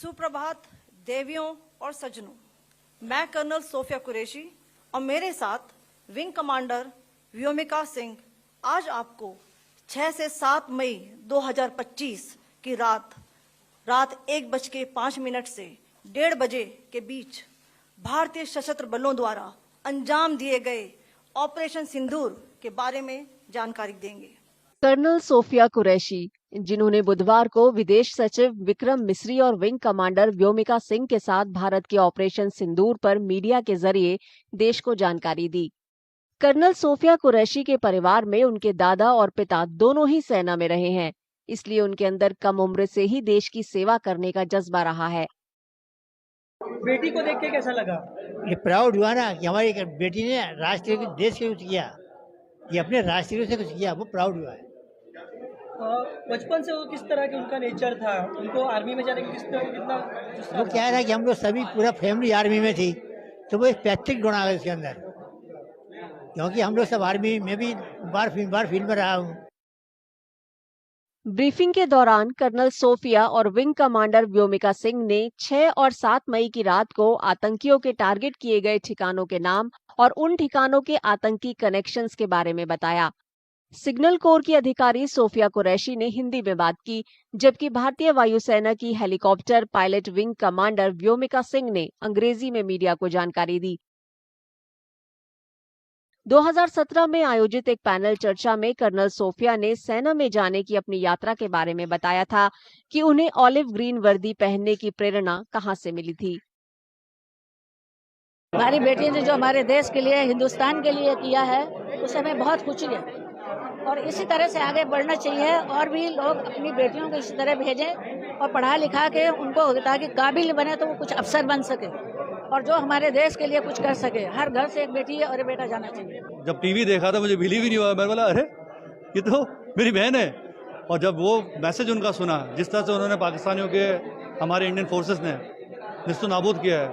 सुप्रभात देवियों और सज्जनों, मैं कर्नल सोफिया कुरैशी और मेरे साथ विंग कमांडर व्योमिका सिंह आज आपको 6 से 7 मई 2025 की रात 1:05 से 1:30 बजे के बीच भारतीय सशस्त्र बलों द्वारा अंजाम दिए गए ऑपरेशन सिंदूर के बारे में जानकारी देंगे। कर्नल सोफिया कुरैशी, जिन्होंने बुधवार को विदेश सचिव विक्रम मिस्री और विंग कमांडर व्योमिका सिंह के साथ भारत के ऑपरेशन सिंदूर पर मीडिया के जरिए देश को जानकारी दी। कर्नल सोफिया कुरैशी के परिवार में उनके दादा और पिता दोनों ही सेना में रहे हैं, इसलिए उनके अंदर कम उम्र से ही देश की सेवा करने का जज्बा रहा है। बेटी को देख के कैसा लगा? ये प्राउड हुआ ना कि हमारी बेटी ने राष्ट्र के देश के कुछ किया, ये अपने राष्ट्र से कुछ किया, वो प्राउड हुआ है। बचपन से वो किस तरह के उनका नेचर था? उनको आर्मी में जाने की कितना वो क्या था कि हम लोग सभी पूरा फैमिली आर्मी में थी, तो वो एक पैतृक गुण आ गया उसके अंदर, क्योंकि हम लोग सब आर्मी में भी बार फील्ड में रहा हूँ। ब्रीफिंग के दौरान कर्नल सोफिया और विंग कमांडर व्योमिका सिंह ने 6 और 7 मई की रात को आतंकियों के टारगेट किए गए ठिकानों के नाम और उन ठिकानों के आतंकी कनेक्शंस के बारे में बताया। सिग्नल कोर की अधिकारी सोफिया कुरैशी ने हिंदी में बात की, जबकि भारतीय वायुसेना की helicopter pilot wing commander Vyomika Singh ने अंग्रेजी में मीडिया को जानकारी दी। 2017 में आयोजित एक पैनल चर्चा में कर्नल सोफिया ने सेना में जाने की अपनी यात्रा के बारे में बताया था कि उन्हें ऑलिव ग्रीन वर्दी पहनने की प्रेरणा कहां से मिली थी। हमारी बेटी ने जो हमारे देश के लिए, हिंदुस्तान के लिए किया है, उससे हमें बहुत खुशी है और इसी तरह से आगे बढ़ना चाहिए और भी लोग अपनी बेटियों को इसी तरह भेजें और पढ़ा लिखा के उनको, ताकि काबिल बने तो वो कुछ अफसर बन सके और जो हमारे देश के लिए कुछ कर सके। हर घर से एक बेटी और एक बेटा जाना चाहिए। जब टीवी देखा था मुझे बिलीव ही नहीं हुआ, मैंने बोला अरे ये तो मेरी बहन है। और जब वो मैसेज उनका सुना, जिस तरह से उन्होंने पाकिस्तानियों के हमारे इंडियन फोर्सेस ने निस्तो नाबूद किया है,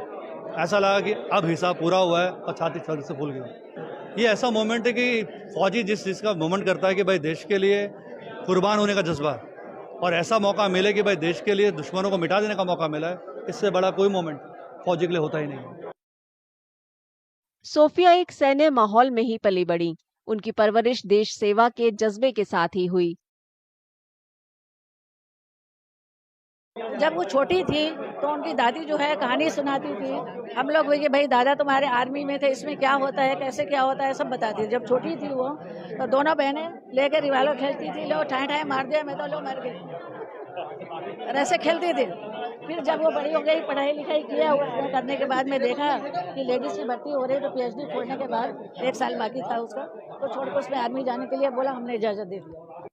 ऐसा लगा कि अब हिसाब पूरा हुआ है और छाती छाती से फूल गई। ये ऐसा मोमेंट है कि फौजी जिस चीज़ का मोमेंट करता है कि भाई देश के लिए कुर्बान होने का जज्बा, और ऐसा मौका मिले कि भाई देश के लिए दुश्मनों को मिटा देने का मौका मिला है, इससे बड़ा कोई मोमेंट फौजी के लिए होता ही नहीं। सोफिया एक सैन्य माहौल में ही पली बड़ी। उनकी परवरिश देश सेवा के जज्बे के साथ ही हुई। जब वो छोटी थी तो उनकी दादी जो है कहानी सुनाती थी। हम लोग कि भाई दादा तुम्हारे आर्मी में थे, इसमें क्या होता है, कैसे क्या होता है, सब बताती थी। जब छोटी थी वो तो दोनों बहनें लेकर रिवाल्वर खेलती थी, लो ठाए ठाए मार दिया, मैं तो लो मर गई, और ऐसे खेलती थी। फिर जब वो बड़ी हो गई, पढ़ाई लिखाई किया उसने, करने के बाद में देखा कि लेडीज की भर्ती हो रही, तो पीएचडी छोड़ने के बाद 1 साल बाकी था उसका, तो छोड़कर उसमें आर्मी जाने के लिए बोला, हमने इजाजत दे दी।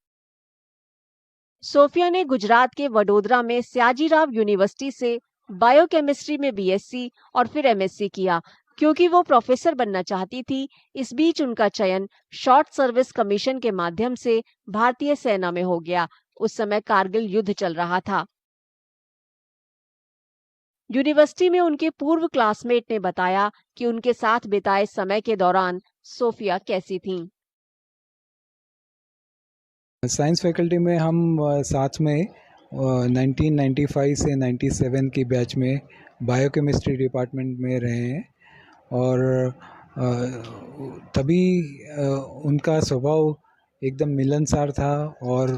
सोफिया ने गुजरात के वडोदरा में सयाजीराव यूनिवर्सिटी से बायोकेमिस्ट्री में बीएससी और फिर एमएससी किया। क्योंकि वो प्रोफेसर बनना चाहती थी, इस बीच उनका चयन शॉर्ट सर्विस कमीशन के माध्यम से भारतीय सेना में हो गया। उस समय कारगिल युद्ध चल रहा था। यूनिवर्सिटी में उनके पूर्व क्लासमेट ने बताया कि उनके साथ बिताए समय के दौरान सोफिया कैसी थीं। साइंस फैकल्टी में हम साथ में 1995 से 97 की बैच में बायोकेमिस्ट्री डिपार्टमेंट में रहे हैं, और तभी उनका स्वभाव एकदम मिलनसार था और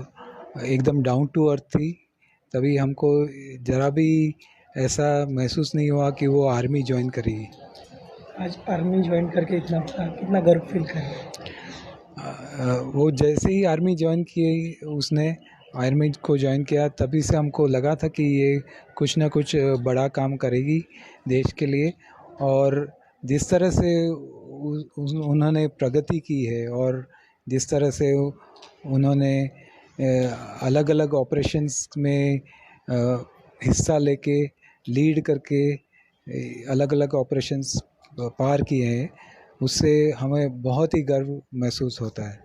एकदम डाउन टू अर्थ थी। तभी हमको ज़रा भी ऐसा महसूस नहीं हुआ कि वो आर्मी ज्वाइन करेगी। आज आर्मी ज्वाइन करके कितना गर्व फील करें? वो जैसे ही आर्मी ज्वाइन की, उसने आर्मी को ज्वाइन किया, तभी से हमको लगा था कि ये कुछ ना कुछ बड़ा काम करेगी देश के लिए। और जिस तरह से उन्होंने प्रगति की है और जिस तरह से उन्होंने अलग अलग ऑपरेशंस में हिस्सा लेके, लीड करके अलग अलग ऑपरेशंस पार किए हैं, उससे हमें बहुत ही गर्व महसूस होता है।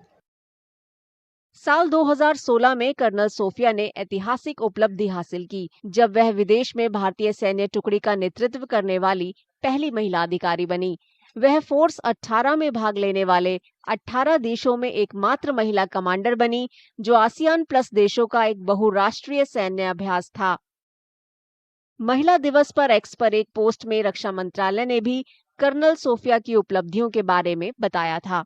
साल 2016 में कर्नल सोफिया ने ऐतिहासिक उपलब्धि हासिल की, जब वह विदेश में भारतीय सैन्य टुकड़ी का नेतृत्व करने वाली पहली महिला अधिकारी बनी। वह फोर्स 18 में भाग लेने वाले 18 देशों में एकमात्र महिला कमांडर बनी, जो आसियान प्लस देशों का एक बहुराष्ट्रीय सैन्य अभ्यास था। महिला दिवस पर एक्स पर एक पोस्ट में रक्षा मंत्रालय ने भी कर्नल सोफिया की उपलब्धियों के बारे में बताया था।